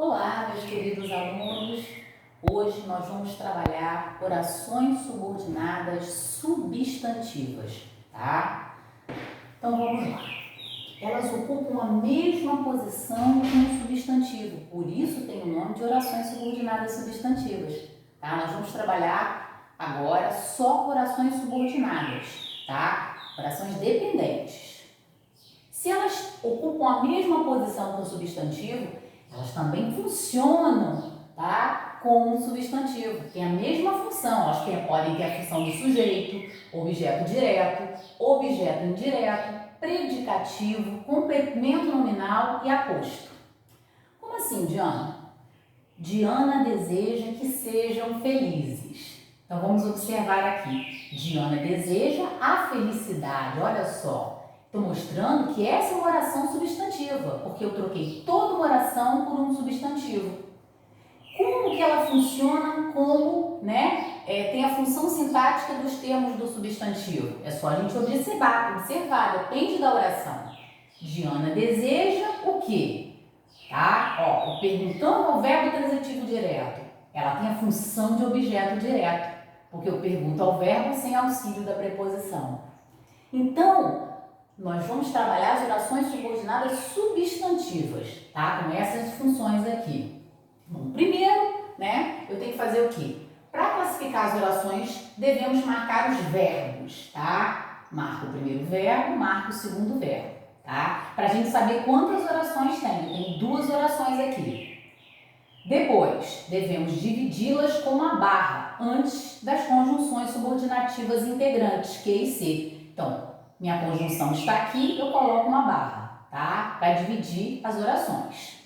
Olá, meus queridos alunos. Hoje nós vamos trabalhar orações subordinadas substantivas, tá? Então vamos lá. Elas ocupam a mesma posição que um substantivo, por isso tem o nome de orações subordinadas substantivas, tá? Nós vamos trabalhar agora só com orações subordinadas, tá? Orações dependentes. Se elas ocupam a mesma posição que o substantivo, elas também funcionam, tá? Com um substantivo, tem a mesma função. Elas podem ter a função de sujeito, objeto direto, objeto indireto, predicativo, complemento nominal e aposto. Como assim, Diana? Diana deseja que sejam felizes. Então vamos observar aqui. Diana deseja a felicidade, olha só. Estou mostrando que essa é uma oração substantiva, porque eu troquei toda uma oração por um substantivo. Como que ela funciona como, tem a função sintática dos termos do substantivo? É só a gente observar, depende da oração. Diana deseja o quê? Tá? Perguntando ao verbo transitivo direto, ela tem a função de objeto direto, porque eu pergunto ao verbo sem auxílio da preposição. Então, nós vamos trabalhar as orações subordinadas substantivas, tá? Com essas funções aqui. Bom, primeiro, eu tenho que fazer o quê? Para classificar as orações, devemos marcar os verbos, tá? Marco o primeiro verbo, marco o segundo verbo, tá? Para a gente saber quantas orações tem. Tem duas orações aqui. Depois, devemos dividi-las com uma barra antes das conjunções subordinativas integrantes, Q e C. Então, minha conjunção está aqui, eu coloco uma barra, tá? Para dividir as orações.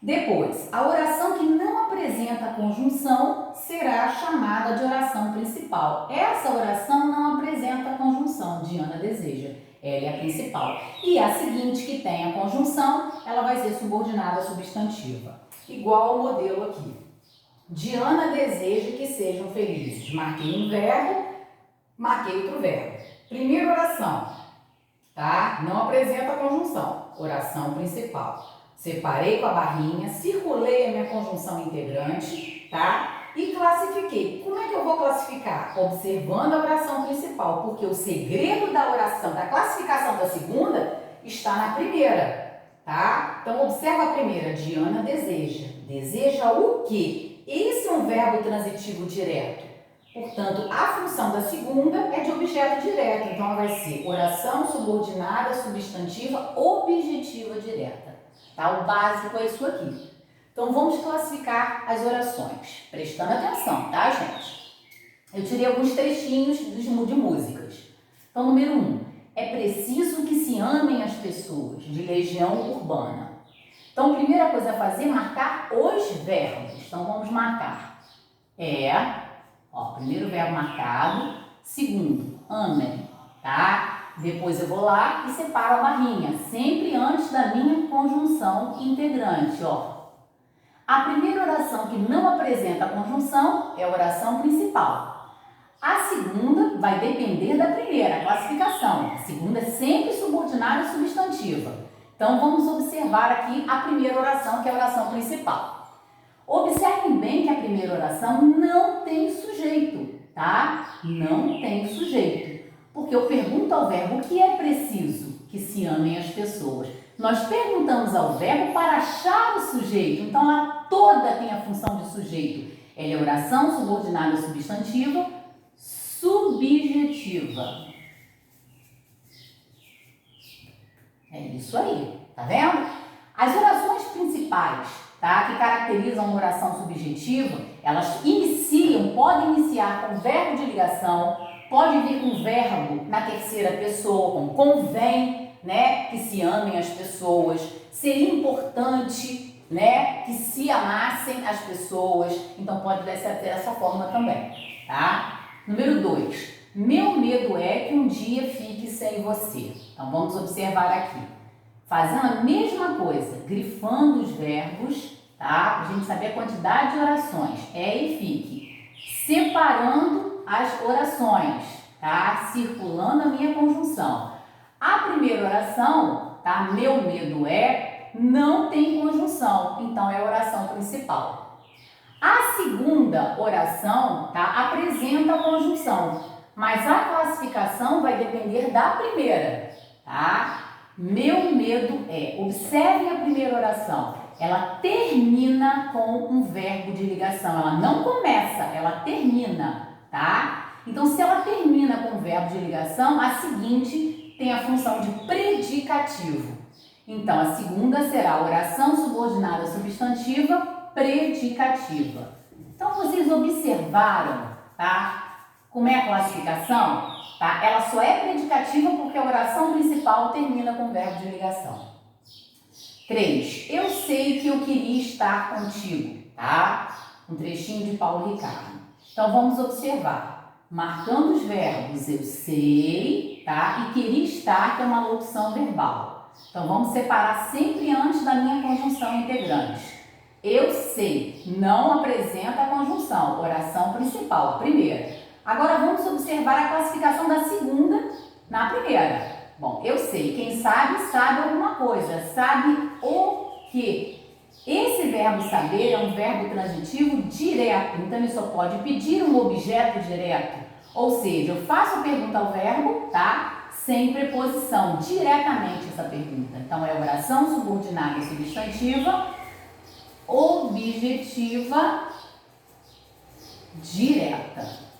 Depois, a oração que não apresenta a conjunção será chamada de oração principal. Essa oração não apresenta a conjunção, Diana deseja. Ela é a principal. E a seguinte, que tem a conjunção, ela vai ser subordinada substantiva. Igual ao modelo aqui. Diana deseja que sejam felizes. Marquei um verbo, marquei outro verbo. Primeira oração, tá? Não apresenta a conjunção. Oração principal. Separei com a barrinha, circulei a minha conjunção integrante, tá? E classifiquei. Como é que eu vou classificar? Observando a oração principal, porque o segredo da oração, da classificação da segunda, está na primeira, tá? Então, observa a primeira. Diana deseja. Deseja o quê? Esse é um verbo transitivo direto. Portanto, a função da segunda é de objeto direto. Então, ela vai ser oração subordinada substantiva objetiva direta. Tá? O básico é isso aqui. Então, vamos classificar as orações. Prestando atenção, tá, gente? Eu tirei alguns trechinhos de músicas. Então, número 1. É preciso que se amem as pessoas, de Legião Urbana. Então, a primeira coisa a fazer é marcar os verbos. Então, vamos marcar. Primeiro verbo marcado. Segundo, amem, tá? Depois eu vou lá e separo a barrinha, sempre antes da minha conjunção integrante, A primeira oração que não apresenta a conjunção é a oração principal. A segunda vai depender da primeira, a classificação. A segunda é sempre subordinada e substantiva. Então, vamos observar aqui a primeira oração, que é a oração principal. Observem bem que a primeira oração não tem sujeito, tá? Não tem sujeito. Porque eu pergunto ao verbo o que é preciso que se amem as pessoas. Nós perguntamos ao verbo para achar o sujeito. Então, ela toda tem a função de sujeito. Ela é oração subordinada substantiva, subjetiva. É isso aí, tá vendo? As orações principais, tá, que caracterizam uma oração subjetiva, elas podem iniciar com verbo de ligação, pode vir com verbo na terceira pessoa, como convém, que se amem as pessoas, seria importante, que se amassem as pessoas, então pode ser dessa forma também, tá? Número 2, meu medo é que um dia fique sem você. Então vamos observar aqui, fazendo a mesma coisa, grifando os verbos, tá? Para a gente saber a quantidade de orações, e fique, separando as orações, tá? Circulando a minha conjunção. A primeira oração, tá? Meu medo é, não tem conjunção, então é a oração principal. A segunda oração, tá, apresenta a conjunção, mas a classificação vai depender da primeira, tá? Meu medo é, observem a primeira oração, ela termina com um verbo de ligação, ela não começa, ela termina, tá? Então, se ela termina com um verbo de ligação, a seguinte tem a função de predicativo. Então, a segunda será oração subordinada substantiva predicativa. Então, vocês observaram, tá? Como é a classificação? Tá? Ela só é predicativa porque a oração principal termina com verbo de ligação. 3. Eu sei que eu queria estar contigo, tá? Um trechinho de Paulo Ricardo. Então, vamos observar. Marcando os verbos eu sei, tá? E queria estar, que é uma locução verbal. Então, vamos separar sempre antes da minha conjunção integrante. Eu sei, não apresenta a conjunção, oração principal, a primeira. Agora, vamos observar a classificação da segunda na primeira. Bom, eu sei, quem sabe, sabe alguma coisa, sabe o quê? Esse verbo saber é um verbo transitivo direto, então ele só pode pedir um objeto direto. Ou seja, eu faço a pergunta ao verbo, tá? Sem preposição, diretamente essa pergunta. Então é oração subordinada substantiva, objetiva, direta.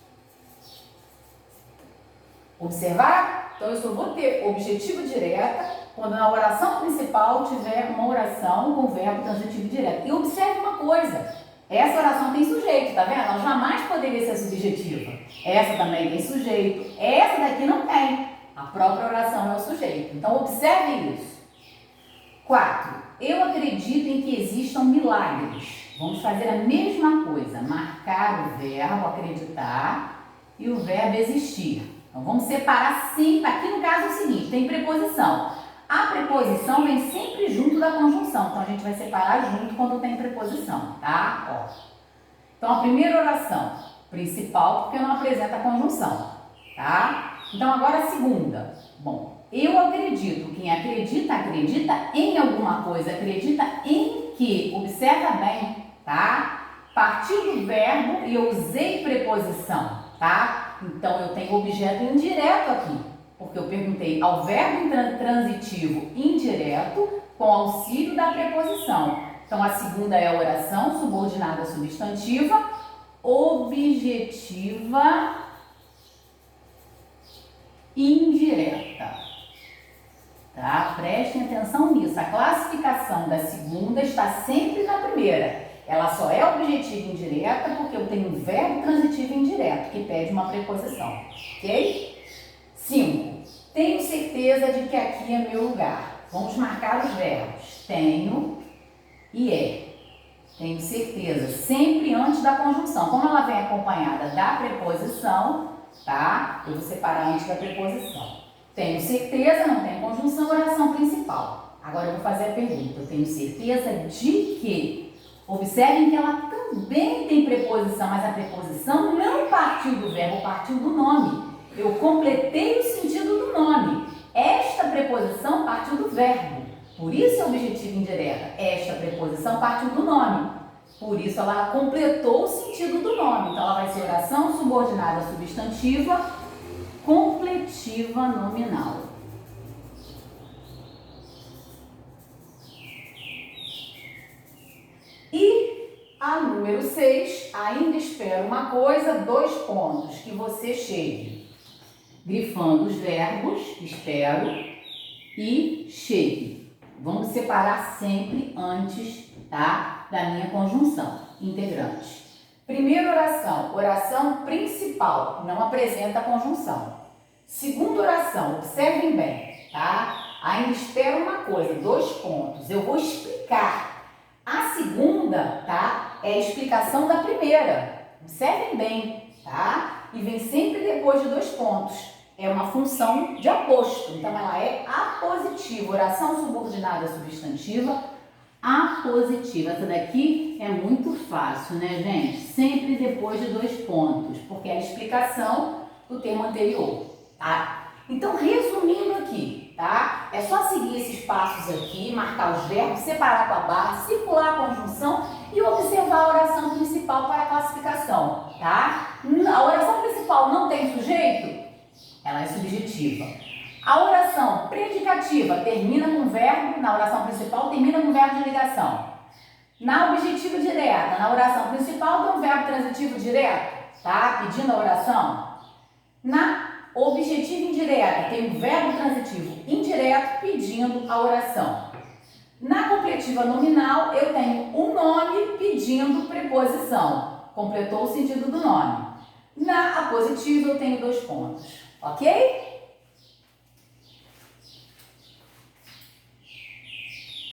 Observar? Então eu só vou ter objetivo direta quando na oração principal tiver uma oração com verbo transitivo direto. E observe uma coisa, essa oração tem sujeito, tá vendo? Ela jamais poderia ser subjetiva. Essa também tem sujeito, essa daqui não tem. A própria oração é o sujeito. Então observe isso. 4. Eu acredito em que existam milagres. Vamos fazer a mesma coisa, marcar o verbo acreditar e o verbo existir. Então vamos separar sempre, aqui no caso é o seguinte, tem preposição. A preposição vem sempre junto da conjunção, então a gente vai separar junto quando tem preposição, tá? Ó. Então a primeira oração, principal, porque não apresenta a conjunção, tá? Então agora a segunda. Bom, eu acredito, quem acredita, acredita em alguma coisa, acredita em que, observa bem, tá? Partiu do verbo e eu usei preposição, tá? Então eu tenho objeto indireto aqui. Porque eu perguntei ao verbo transitivo indireto com auxílio da preposição. Então, a segunda é a oração subordinada substantiva, objetiva, indireta. Tá? Prestem atenção nisso. A classificação da segunda está sempre na primeira. Ela só é objetiva indireta porque eu tenho um verbo transitivo indireto que pede uma preposição. Ok? 5. Tenho certeza de que aqui é meu lugar. Vamos marcar os verbos. Tenho e é. Tenho certeza. Sempre antes da conjunção. Como ela vem acompanhada da preposição, tá? Eu vou separar antes da preposição. Tenho certeza, não tem conjunção, oração principal. Agora eu vou fazer a pergunta. Eu tenho certeza de que? Observem que ela também tem preposição, mas a preposição não partiu do verbo, partiu do nome. Eu completei o sentido do nome. Esta preposição partiu do verbo. Por isso é objetiva indireta. Esta preposição partiu do nome. Por isso ela completou o sentido do nome. Então ela vai ser oração subordinada substantiva, completiva nominal. E a número 6, ainda espero uma coisa, 2 pontos, que você chegue. Grifando os verbos, espero, e chegue. Vamos separar sempre antes, tá, da minha conjunção integrante. Primeira oração, oração principal, não apresenta conjunção. Segunda oração, observem bem, tá? Ainda espero uma coisa, 2 pontos, eu vou explicar. A segunda, tá, é a explicação da primeira. Observem bem, tá? E vem sempre depois de 2 pontos. É uma função de aposto, então ela é apositiva, oração subordinada substantiva, apositiva. Essa daqui é muito fácil, né, gente? Sempre depois de 2 pontos, porque é a explicação do termo anterior, tá? Então, resumindo aqui, tá? É só seguir esses passos aqui, marcar os verbos, separar com a barra, circular a conjunção e observar a oração principal para a classificação, tá? A oração principal não tem sujeito? Ela é subjetiva. A oração predicativa termina com verbo, na oração principal termina com verbo de ligação. Na objetiva direta, na oração principal tem um verbo transitivo direto, tá? Pedindo a oração. Na objetiva indireta tem um verbo transitivo indireto pedindo a oração. Na completiva nominal eu tenho um nome pedindo preposição. Completou o sentido do nome. Na apositiva eu tenho 2 pontos, ok?